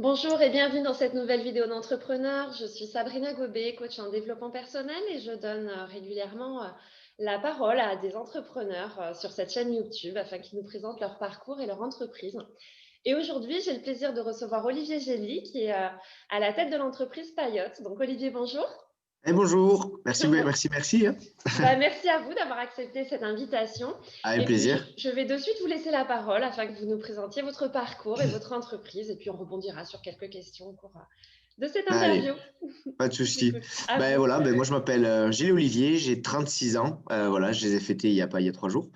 Bonjour et bienvenue dans cette nouvelle vidéo d'entrepreneur. Je suis Sabrina Gobet, coach en développement personnel et je donne régulièrement la parole à des entrepreneurs sur cette chaîne YouTube afin qu'ils nous présentent leur parcours et leur entreprise. Et aujourd'hui, j'ai le plaisir de recevoir Olivier Gély qui est à la tête de l'entreprise Payotte. Donc Olivier, bonjour. Bonjour, merci. Merci à vous d'avoir accepté cette invitation. Avec Et puis, plaisir. je vais de suite vous laisser la parole afin que vous nous présentiez votre parcours et votre entreprise. Et puis, on rebondira sur quelques questions au cours de cette Allez, interview. pas de Je vous écoute. souci. À vous. Moi je m'appelle Gilles Olivier, j'ai 36 ans. Voilà, je les ai fêtés il y a 3 jours.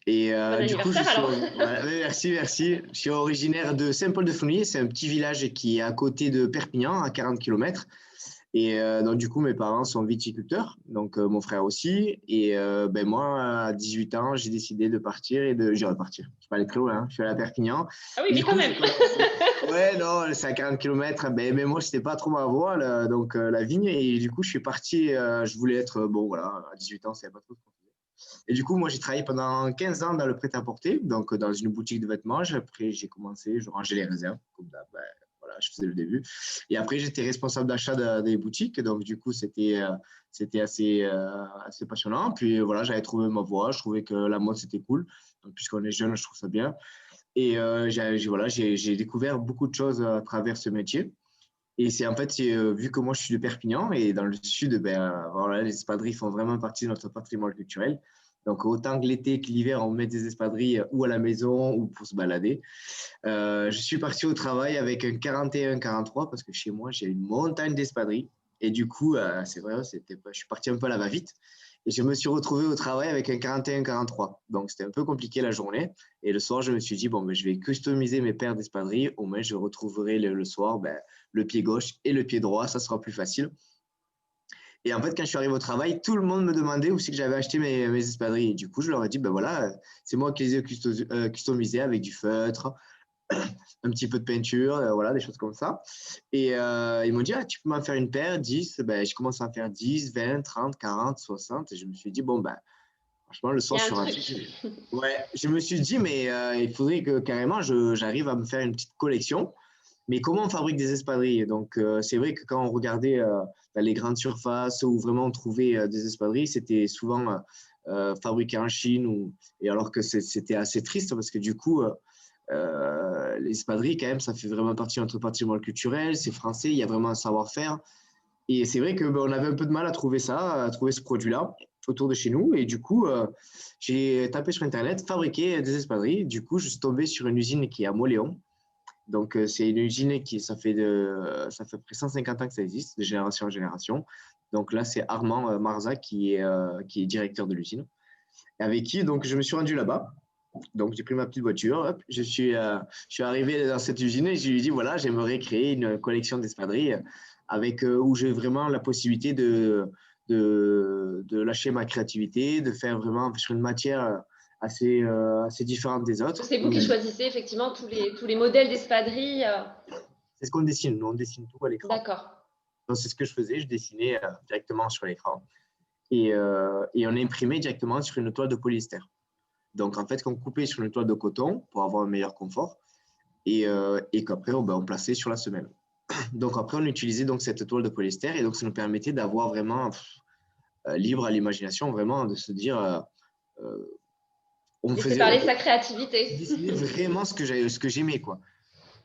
Et Bon du coup, anniversaire alors. merci. Je suis originaire de Saint-Paul-de-Fenouillet, c'est un petit village qui est à côté de Perpignan, à 40 km. Et donc, du coup, mes parents sont viticulteurs, donc mon frère aussi. Et moi, à 18 ans, j'ai décidé de partir J'ai repartir. Je ne vais pas aller très loin, hein. Je suis allé à Perpignan. Ah oui, Et mais du quand coup, même. j'ai commencé. Ouais, non, c'est à 40 km. Mais moi, c'était pas trop ma voie, là, donc la vigne. Et du coup, je suis parti. Je voulais être, bon, voilà, à 18 ans, c'est pas trop ce qu'on faisait. Et du coup, moi, j'ai travaillé pendant 15 ans dans le prêt-à-porter, donc dans une boutique de vêtements. Après, j'ai commencé, je rangeais les réserves, comme d'hab. Voilà, je faisais le début. Et après, j'étais responsable d'achat des boutiques. Donc, du coup, c'était assez passionnant. Puis, voilà, j'avais trouvé ma voie. Je trouvais que la mode, c'était cool. Donc, puisqu'on est jeune, je trouve ça bien. Et j'ai découvert beaucoup de choses à travers ce métier. Et c'est en fait, vu que moi, je suis de Perpignan et dans le sud, voilà, les espadrilles font vraiment partie de notre patrimoine culturel. Donc, autant que l'été que l'hiver, on met des espadrilles ou à la maison ou pour se balader. Je suis parti au travail avec un 41-43 parce que chez moi, j'ai une montagne d'espadrilles. Et du coup, c'est vrai, je suis parti un peu à la va-vite. Et je me suis retrouvé au travail avec un 41-43. Donc, c'était un peu compliqué la journée. Et le soir, je me suis dit, bon, je vais customiser mes paires d'espadrilles. Au moins, je retrouverai le soir le pied gauche et le pied droit. Ça sera plus facile. Et en fait, quand je suis arrivé au travail, tout le monde me demandait où c'est que j'avais acheté mes espadrilles. Et du coup, je leur ai dit, voilà, c'est moi qui les ai customisées avec du feutre, un petit peu de peinture, voilà, des choses comme ça. Et ils m'ont dit, tu peux m'en faire une paire, 10. Je commence à en faire 10, 20, 30, 40, 60. Et je me suis dit, franchement, le Il soir, y a je un suis truc. rentré. Ouais, je me suis dit, mais il faudrait que carrément, j'arrive à me faire une petite collection. Mais comment on fabrique des espadrilles? Donc, c'est vrai que quand on regardait dans les grandes surfaces où vraiment on trouvait des espadrilles, c'était souvent fabriqué en Chine. Et alors que c'était assez triste parce que du coup, les espadrilles, quand même, ça fait vraiment partie de notre patrimoine culturel. C'est français, il y a vraiment un savoir-faire. Et c'est vrai qu'on avait un peu de mal à trouver ça, à trouver ce produit-là autour de chez nous. Et du coup, j'ai tapé sur Internet, fabriquer des espadrilles. Du coup, je suis tombé sur une usine qui est à Moléon. Donc, c'est une usine ça fait à peu près 150 ans que ça existe, de génération en génération. Donc là, c'est Armand Marza qui est directeur de l'usine. Avec qui, donc, je me suis rendu là-bas. Donc, j'ai pris ma petite voiture, hop, je suis arrivé dans cette usine et je lui ai dit, voilà, j'aimerais créer une collection d'espadrilles avec, où j'ai vraiment la possibilité de lâcher ma créativité, de faire vraiment sur une matière assez différente des autres. C'est vous qui choisissez effectivement tous les modèles d'espadrilles. C'est ce qu'on dessine, nous on dessine tout à l'écran. D'accord. Donc, c'est ce que je faisais, je dessinais directement sur l'écran et on imprimait directement sur une toile de polyester. Donc, en fait, qu'on coupait sur une toile de coton pour avoir un meilleur confort et qu'après, on plaçait sur la semelle. Donc, après, on utilisait donc cette toile de polyester et donc ça nous permettait d'avoir vraiment libre à l'imagination, vraiment de se dire, on Laissez faisait, parler on sa créativité. dessinait vraiment ce que j'aimais, quoi.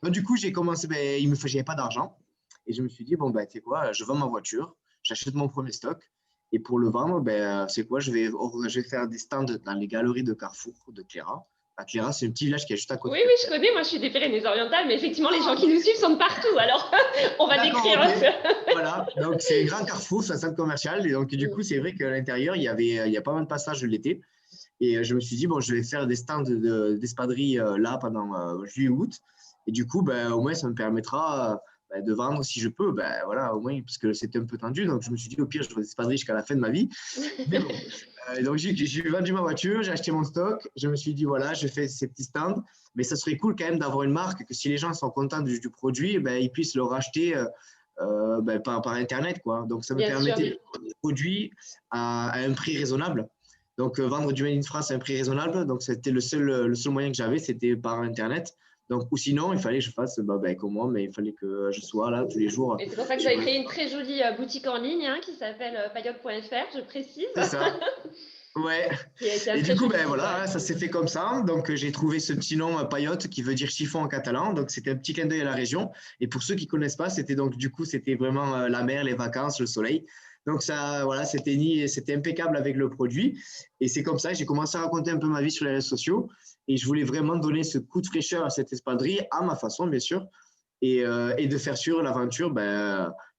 Donc, du coup, j'ai commencé, j'avais pas d'argent et je me suis dit, tu sais quoi, je vends ma voiture, j'achète mon premier stock et pour le vendre, c'est quoi, je vais faire des stands dans les galeries de Carrefour, de Cléra. À Cléra, c'est un petit village qui est juste à Oui, côté de oui, je Perpignan. connais. Moi, je suis des Pyrénées-Orientales, mais effectivement, les gens qui nous suivent sont de partout. Alors, on va D'accord, décrire ok. un peu. Voilà, donc c'est un grand carrefour, c'est un centre commercial. Et donc, du coup, c'est vrai qu'à l'intérieur, il y a pas mal de passages de l'été. Et je me suis dit, je vais faire des stands d'espadrilles là pendant juillet-août. Et du coup, au moins, ça me permettra de vendre si je peux. Voilà, au moins, parce que c'était un peu tendu. Donc, je me suis dit, au pire, je ferai des espadrilles jusqu'à la fin de ma vie. Mais bon. Donc, j'ai vendu ma voiture, j'ai acheté mon stock. Je me suis dit, voilà, je fais ces petits stands. Mais ça serait cool quand même d'avoir une marque que si les gens sont contents du produit, ils puissent le racheter par Internet, quoi. Donc, ça me Bien sûr. permettait de vendre des produits à un prix raisonnable. Donc, vendre du Made in France à un prix raisonnable. Donc, c'était le seul moyen que j'avais, c'était par Internet. Donc, ou sinon, il fallait que je fasse comme moi, mais il fallait que je sois là tous les jours. Et c'est pour ça que vous avez créé une très jolie boutique en ligne qui s'appelle payotte.fr, je précise. C'est ça. Ouais. Qui a été un Et très du coup, joli site, voilà, ça s'est fait comme ça. Donc, j'ai trouvé ce petit nom Payotte qui veut dire chiffon en catalan. Donc, c'était un petit clin d'œil à la région. Et pour ceux qui connaissent pas, c'était donc du coup, c'était vraiment la mer, les vacances, le soleil. Donc, ça, voilà, c'était impeccable avec le produit. Et c'est comme ça que j'ai commencé à raconter un peu ma vie sur les réseaux sociaux. Et je voulais vraiment donner ce coup de fraîcheur à cette espadrille, à ma façon, bien sûr. Et de faire sur l'aventure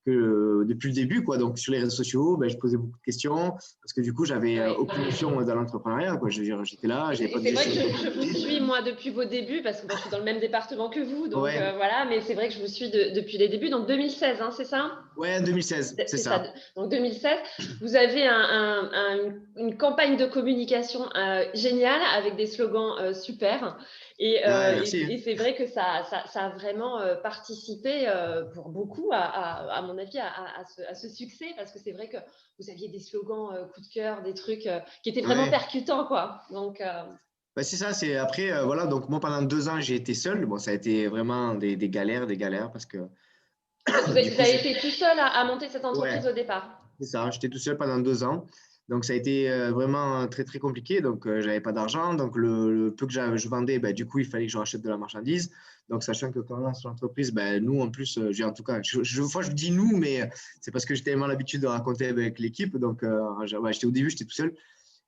que depuis le début, quoi. Donc sur les réseaux sociaux, je posais beaucoup de questions parce que du coup j'avais aucune notion dans l'entrepreneuriat, quoi. Je veux dire, j'étais là, j'avais pas de c'est vrai que gestion. je vous suis moi depuis vos débuts parce que je suis dans le même département que vous, donc Ouais. voilà, mais c'est vrai que je vous suis depuis les débuts, donc 2016, c'est ça? Ouais, 2016, c'est ça. Donc 2016, vous avez une campagne de communication géniale avec des slogans super. Et c'est vrai que ça a vraiment participé pour beaucoup, à mon avis, à ce succès, parce que c'est vrai que vous aviez des slogans coup de cœur, des trucs qui étaient vraiment percutants, quoi. Donc, c'est ça, c'est après, voilà, donc moi pendant 2 ans j'ai été seul. Bon, ça a été vraiment des galères parce que. Vous avez été tout seul à monter cette entreprise au départ? C'est ça, j'étais tout seul pendant 2 ans. Donc, ça a été vraiment très, très compliqué. Donc, je n'avais pas d'argent. Donc, le peu que je vendais, du coup, il fallait que je rachète de la marchandise. Donc, sachant que quand on lance l'entreprise, nous, en plus, en tout cas, je dis nous, mais c'est parce que j'ai tellement l'habitude de raconter avec l'équipe. Donc, au début, j'étais tout seul.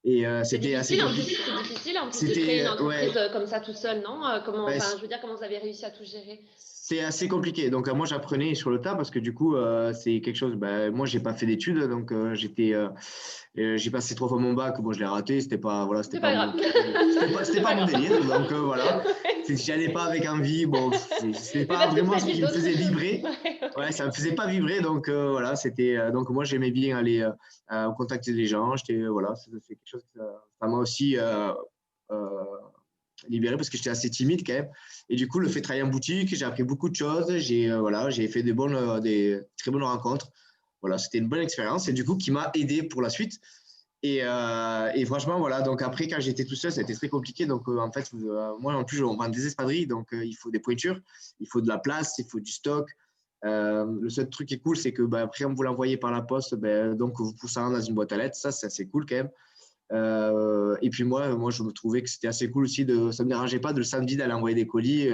Et c'était assez compliqué. C'est difficile en plus de créer une entreprise comme ça tout seul, non? Je veux dire, comment vous avez réussi à tout gérer? C'est assez compliqué. Donc, moi, j'apprenais sur le tas parce que du coup, c'est quelque chose. Moi, j'ai pas fait d'études, donc j'ai passé 3 fois mon bac. Bon, je l'ai raté. C'était pas grave. C'était pas mon délire. Donc voilà. J'y allais pas avec envie. Bon, c'était pas vraiment ce qui me faisait vibrer. Ouais, ça me faisait pas vibrer. Donc voilà, donc moi, j'aimais bien aller contacter des gens. Voilà, c'est quelque chose que ça m'a aussi libéré parce que j'étais assez timide quand même. Et du coup, le fait de travailler en boutique, j'ai appris beaucoup de choses. J'ai fait des très bonnes rencontres. Voilà, c'était une bonne expérience et du coup, qui m'a aidé pour la suite. Et franchement, voilà. Donc après, quand j'étais tout seul, c'était très compliqué. Donc en fait, moi en plus, on vend des espadrilles, donc il faut des pointures, il faut de la place, il faut du stock. Le seul truc qui est cool, c'est que après, on vous l'envoyez par la poste, donc vous poussez dans une boîte à lettres. Ça, c'est assez cool quand même. Et puis moi, je me trouvais que c'était assez cool aussi. Ça ne me dérangeait pas de le samedi d'aller envoyer des colis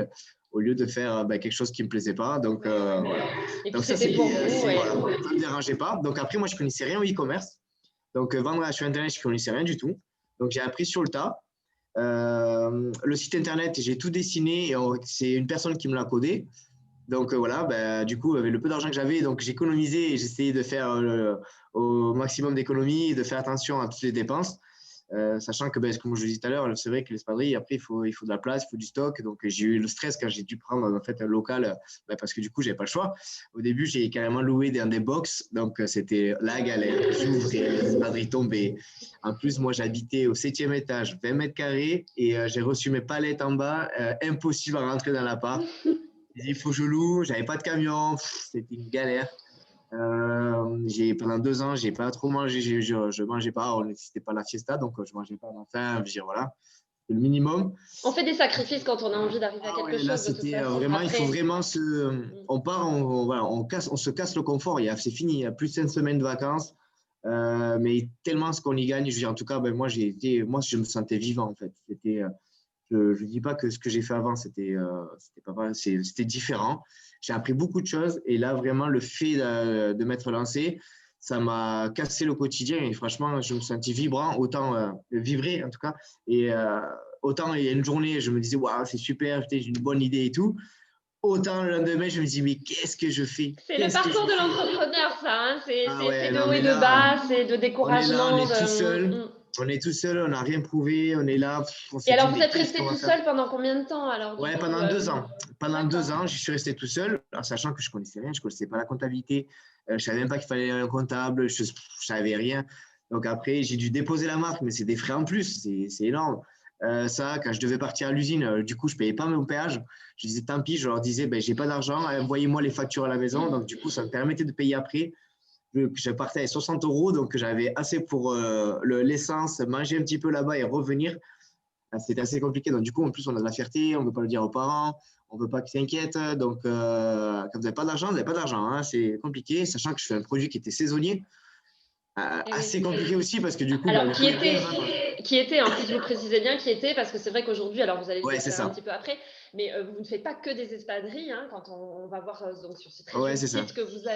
au lieu de faire quelque chose qui ne me plaisait pas. Donc, voilà. Et donc ça, c'est pour vous. Voilà, ça ne me dérangeait pas. Donc après, moi, je ne connaissais rien au e-commerce. Donc, vendre sur Internet, je ne connaissais rien du tout. Donc, j'ai appris sur le tas. Le site Internet, j'ai tout dessiné et c'est une personne qui me l'a codé. Donc voilà, du coup, avec le peu d'argent que j'avais, donc j'économisais et j'essayais de faire au maximum d'économies et de faire attention à toutes les dépenses. Sachant que, comme je vous disais tout à l'heure, c'est vrai que l'espadrille, après, il faut de la place, il faut du stock. Donc, j'ai eu le stress quand j'ai dû prendre en fait un local parce que du coup, je n'avais pas le choix. Au début, j'ai carrément loué des box. Donc, c'était la galère. J'ouvrais, l'espadrille tombait. En plus, moi, j'habitais au 7e étage, 20 mètres carrés, et j'ai reçu mes palettes en bas. Impossible à rentrer dans l'appart. Il faut que je loue, j'avais pas de camion, c'était une galère. Pendant 2 ans, j'ai pas trop mangé, je mangeais pas, c'était pas la fiesta, donc je mangeais pas. Enfin, voilà, c'est le minimum. On fait des sacrifices quand on a envie d'arriver à quelque chose. Là, c'était vraiment, il faut vraiment on se casse le confort. C'est fini, il y a plus de 5 semaines de vacances, mais tellement ce qu'on y gagne. Je veux dire, en tout cas, moi, je me sentais vivant en fait. Je ne dis pas que ce que j'ai fait avant, c'était différent. J'ai appris beaucoup de choses et là, vraiment, le fait de m'être lancé, ça m'a cassé le quotidien et franchement, je me sentais vibrant, autant vibrer en tout cas. Et autant il y a une journée, je me disais, waouh, c'est super, j'ai une bonne idée et tout. Autant le lendemain, je me dis, mais qu'est-ce que je fais? C'est le parcours de l'entrepreneur, ça. C'est de haut et là, de bas, c'est de découragement. On est tout seul. On est tout seul, on n'a rien prouvé, on est là. Et alors, vous êtes resté tout seul pendant combien de temps alors? Pendant 2 ans. Pendant 2 ans, je suis resté tout seul, en sachant que je ne connaissais rien, je ne connaissais pas la comptabilité, je ne savais même pas qu'il fallait un comptable, je ne savais rien. Donc après, j'ai dû déposer la marque, mais c'est des frais en plus, c'est énorme. Quand je devais partir à l'usine, du coup, je ne payais pas mon péage. Je disais, tant pis, je leur disais, je n'ai pas d'argent, envoyez-moi les factures à la maison. Donc du coup, ça me permettait de payer après. Je partais avec 60 €, donc j'avais assez pour l'essence, manger un petit peu là-bas et revenir. C'était assez compliqué. Donc, du coup, en plus, on a de la fierté, on ne veut pas le dire aux parents. on ne veut pas qu'ils s'inquiètent. Donc, quand vous n'avez pas d'argent, vous n'avez pas d'argent. Hein, c'est compliqué, sachant que je fais un produit qui était saisonnier. Assez compliqué aussi parce que du coup, alors, le qui était, hein, si je vous précisez bien, qui était, parce que c'est vrai qu'aujourd'hui, alors vous allez le ouais, décrire un petit peu après, mais vous ne faites pas que des espadrilles, hein, quand on va voir donc, sur ce très joli site que vous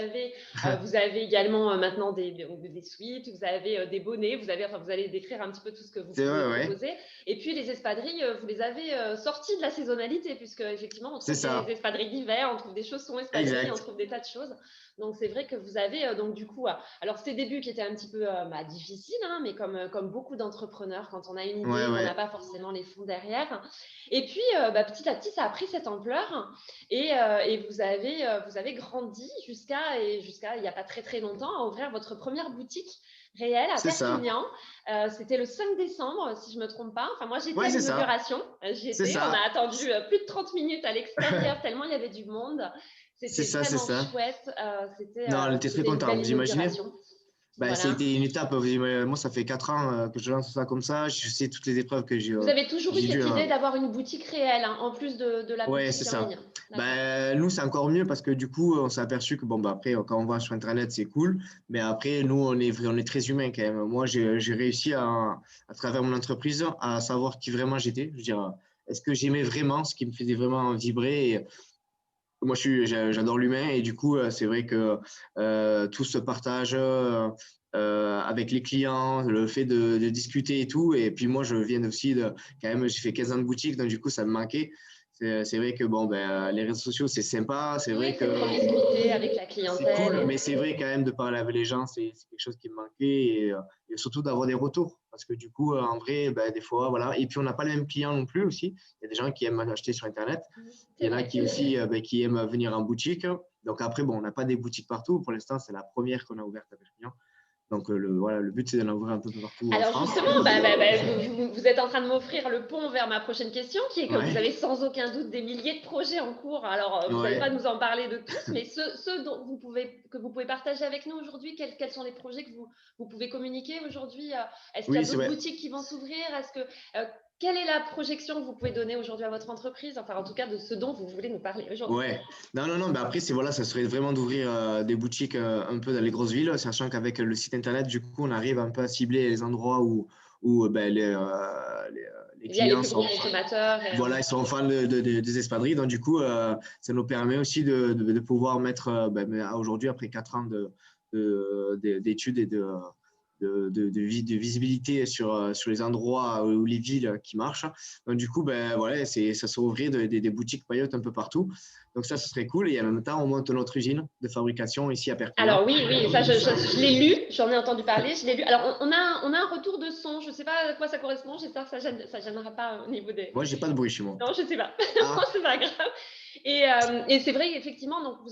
avez également maintenant des suites, vous avez des bonnets, vous allez décrire un petit peu tout ce que vous pouvez proposer. Et puis les espadrilles, vous les avez sorties de la saisonnalité, puisque effectivement, on trouve des espadrilles d'hiver, on trouve des chaussons espadrilles, on trouve des tas de choses. Donc c'est vrai que vous avez donc du coup, alors ces débuts qui étaient un petit peu difficiles, hein, mais comme beaucoup d'entrepreneurs, quand on a une idée, on n'a pas forcément les fonds derrière. Et puis petit à petit, ça a pris cette ampleur et vous avez grandi jusqu'à il n'y a pas très très longtemps à ouvrir votre première boutique réelle à Perpignan. C'était le 5 décembre, si je ne me trompe pas. Enfin, moi, j'étais à l'inauguration. On a attendu plus de 30 minutes à l'extérieur tellement il y avait du monde. C'était vraiment chouette. Non, on était très contents. Vous imaginez? Voilà. C'était une étape. Moi, ça fait 4 ans que je lance ça comme ça. Je sais toutes les épreuves que j'ai. Vous avez toujours eu cette idée d'avoir une boutique réelle, hein, en plus de la boutique en ligne. Nous, c'est encore mieux parce que du coup, on s'est aperçu que après, quand on va sur Internet, c'est cool. Mais après, nous, on est très humains quand même. Moi, j'ai réussi à travers mon entreprise à savoir qui vraiment j'étais. Je veux dire, est-ce que j'aimais vraiment ce qui me faisait vraiment vibrer moi, j'adore l'humain et du coup, c'est vrai que tout se partage avec les clients, le fait de discuter et tout. Et puis moi, je viens aussi quand même, j'ai fait 15 ans de boutique, donc du coup, ça me manquait. C'est vrai que les réseaux sociaux, c'est sympa. C'est vrai que promiscuité avec la clientèle. C'est cool, mais c'est vrai quand même de parler avec les gens, c'est quelque chose qui me manquait et surtout d'avoir des retours. Parce que du coup, en vrai, des fois, voilà. Et puis, on n'a pas les mêmes clients non plus aussi. Il y a des gens qui aiment acheter sur Internet. Il y en a qui aussi qui aiment venir en boutique. Donc après, on n'a pas des boutiques partout. Pour l'instant, c'est la première qu'on a ouverte avec les clients. Donc, le but, c'est d'en ouvrir un peu partout en France. Alors justement, vous êtes en train de m'offrir le pont vers ma prochaine question, qui est que vous avez sans aucun doute des milliers de projets en cours. Alors, vous n'allez pas nous en parler de tous, mais ceux que vous pouvez partager avec nous aujourd'hui, quels sont les projets que vous pouvez communiquer aujourd'hui? Est-ce qu'il y a d'autres boutiques qui vont s'ouvrir? Quelle est la projection que vous pouvez donner aujourd'hui à votre entreprise? Enfin, en tout cas, de ce dont vous voulez nous parler aujourd'hui. Non. Après, ça serait vraiment d'ouvrir des boutiques un peu dans les grosses villes, sachant qu'avec le site Internet, du coup, on arrive un peu à cibler les endroits où les clients sont consommateurs. Ils sont fans des espadrilles. Donc, du coup, ça nous permet aussi de pouvoir mettre, aujourd'hui, après 4 ans d'études et de visibilité sur les endroits ou les villes qui marchent. Donc, du coup, ça se ouvrir des boutiques paillotes un peu partout. Donc, ça serait cool. Et en même temps, on monte notre usine de fabrication ici à Perpignan. Alors, oui, ça, je l'ai lu. J'en ai entendu parler. Je l'ai lu. Alors, on a un retour de son. Je ne sais pas à quoi ça correspond. J'espère que ça ne gênera pas au niveau des… Moi, j'ai pas de bruit chez moi. Non, je ne sais pas. C'est pas grave. Et c'est vrai, effectivement, donc vous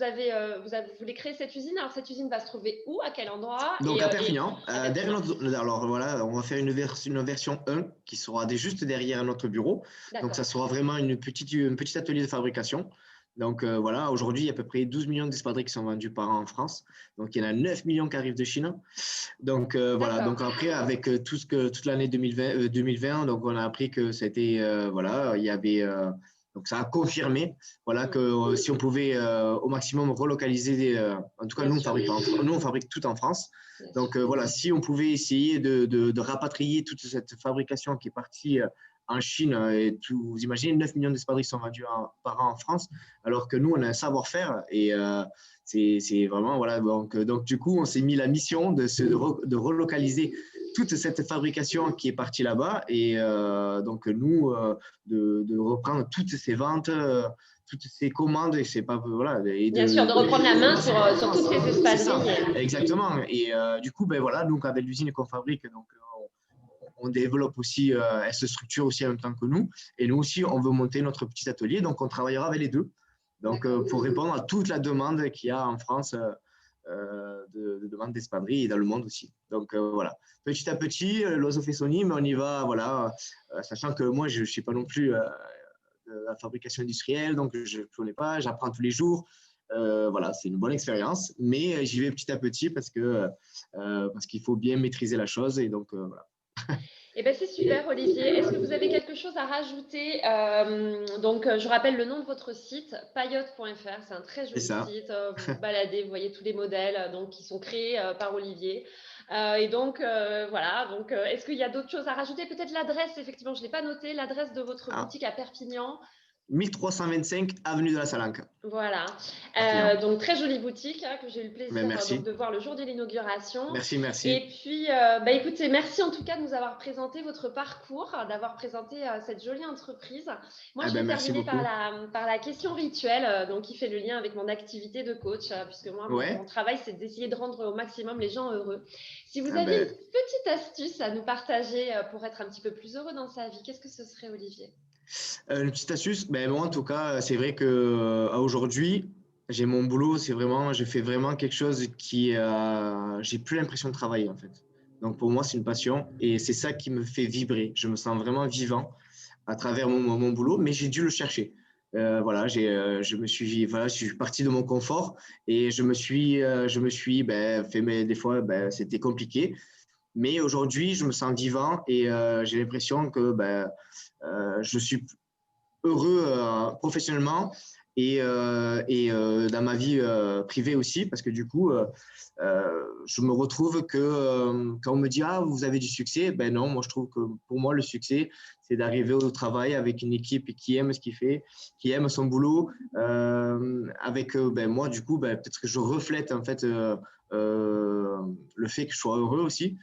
voulez créer cette usine. Alors, cette usine va se trouver où? À quel endroit? Donc, à Perpignan. Alors, voilà, on va faire une version 1 qui sera juste derrière notre bureau. Donc, ça sera vraiment un petit atelier de fabrication. Donc, aujourd'hui, il y a à peu près 12 millions d'espadrilles qui sont vendus par an en France. Donc, il y en a 9 millions qui arrivent de Chine. Donc, Donc, après, avec toute l'année 2020, donc on a appris que c'était, il y avait… donc, ça a confirmé que si on pouvait au maximum relocaliser, en tout cas, nous, on fabrique tout en France. Donc, si on pouvait essayer de rapatrier toute cette fabrication qui est partie en Chine, vous imaginez, 9 millions d'espadrilles sont vendus par an en France, alors que nous, on a un savoir-faire et c'est vraiment, donc du coup, on s'est mis la mission de relocaliser toute cette fabrication qui est partie là-bas et donc nous de reprendre toutes ces ventes, toutes ces commandes et c'est pas bien sûr de reprendre la main sur toutes ces espadrilles. Exactement. Et du coup donc avec l'usine qu'on fabrique, donc on développe aussi, elle se structure aussi en même temps que nous et nous aussi on veut monter notre petit atelier, donc on travaillera avec les deux. Donc pour répondre à toute la demande qu'il y a en France. De demande d'espadrilles et dans le monde aussi. Donc petit à petit, l'oiseau fait son nid, mais on y va, sachant que moi, je ne suis pas non plus de la fabrication industrielle, donc je ne connais pas, j'apprends tous les jours. C'est une bonne expérience, mais j'y vais petit à petit parce qu'il faut bien maîtriser la chose et donc voilà. Eh ben, c'est super, Olivier. Est-ce que vous avez quelque chose à rajouter? Donc, je rappelle le nom de votre site, payotte.fr. C'est un très C'est joli ça. site. Vous vous baladez, vous voyez tous les modèles donc, qui sont créés par Olivier. Et donc, voilà. Donc, est-ce qu'il y a d'autres choses à rajouter? Peut-être l'adresse, effectivement, je ne l'ai pas noté, l'adresse de votre Ah, boutique à Perpignan. 1325 avenue de la Salanque, Voilà, Perpignan. donc très jolie boutique que j'ai eu le Ben, plaisir donc merci. de voir le jour de l'inauguration. Merci, Et merci. puis, bah, écoutez, merci en tout cas de nous avoir présenté votre parcours, d'avoir présenté cette jolie entreprise. Moi, Eh je ben, vais merci terminer par beaucoup. la question rituelle, donc qui fait le lien avec mon activité de coach, puisque moi, mon Ouais. travail, c'est d'essayer de rendre au maximum les gens heureux. Si vous Ah aviez une ben, petite astuce à nous partager pour être un petit peu plus heureux dans sa vie, qu'est-ce que ce serait, Olivier? une petite astuce, ben, moi en tout cas, c'est vrai que à aujourd'hui, j'ai mon boulot, c'est vraiment, je fais vraiment quelque chose qui, j'ai plus l'impression de travailler en fait. Donc pour moi, c'est une passion et c'est ça qui me fait vibrer. Je me sens vraiment vivant à travers mon boulot, mais j'ai dû le chercher. Voilà, je me suis, voilà, je suis parti de mon confort et je me suis ben, fait, mais des fois, ben, c'était compliqué. Mais aujourd'hui, je me sens vivant et j'ai l'impression que ben, je suis heureux professionnellement et dans ma vie privée aussi, parce que du coup, je me retrouve que quand on me dit ah vous avez du succès, ben non, moi je trouve que pour moi le succès c'est d'arriver au travail avec une équipe qui aime ce qu'il fait, qui aime son boulot, avec ben moi du coup ben, peut-être que je reflète en fait le fait que je sois heureux aussi.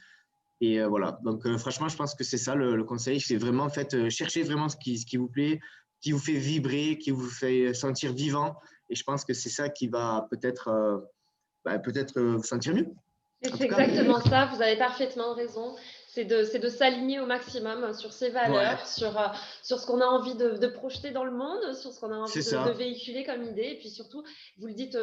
Et voilà, donc franchement, je pense que c'est ça le conseil, c'est vraiment en fait chercher vraiment ce qui vous plaît, qui vous fait vibrer, qui vous fait sentir vivant. Et je pense que c'est ça qui va peut-être peut-être vous sentir mieux, Et en c'est tout cas. exactement ça, vous avez parfaitement raison. C'est de s'aligner au maximum sur ses valeurs, Ouais, sur ce qu'on a envie de projeter dans le monde, sur ce qu'on a envie c'est de ça, véhiculer comme idée. Et puis surtout, vous le dites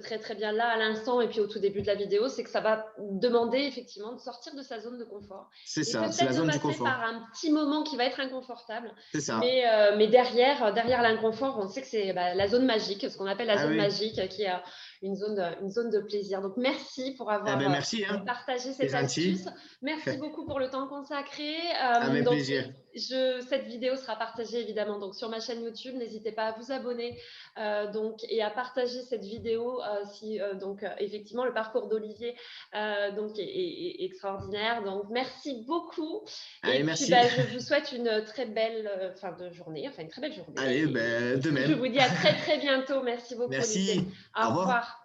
très très bien là à l'instant et puis au tout début de la vidéo, c'est que ça va demander effectivement de sortir de sa zone de confort c'est et ça, c'est la peut-être de zone du passer confort. par un petit moment qui va être inconfortable. C'est ça. Mais derrière l'inconfort, on sait que c'est bah, la zone magique, ce qu'on appelle la Ah zone oui, magique, qui est une zone de plaisir. Donc merci pour eh avoir ben merci, hein, partager c'est cette gentil, astuce. Merci beaucoup pour le temps consacré. avec Donc, plaisir. cette vidéo sera partagée évidemment donc, sur ma chaîne YouTube. N'hésitez pas à vous abonner donc, et à partager cette vidéo si donc, effectivement le parcours d'Olivier donc, est extraordinaire. Donc, merci beaucoup. Et Allez, puis, merci. bah, je vous souhaite une très belle fin de journée, enfin une très belle journée. Allez, ben, de Et je même. vous dis à très très bientôt. Merci beaucoup, Olivier. Merci, au Au revoir. revoir.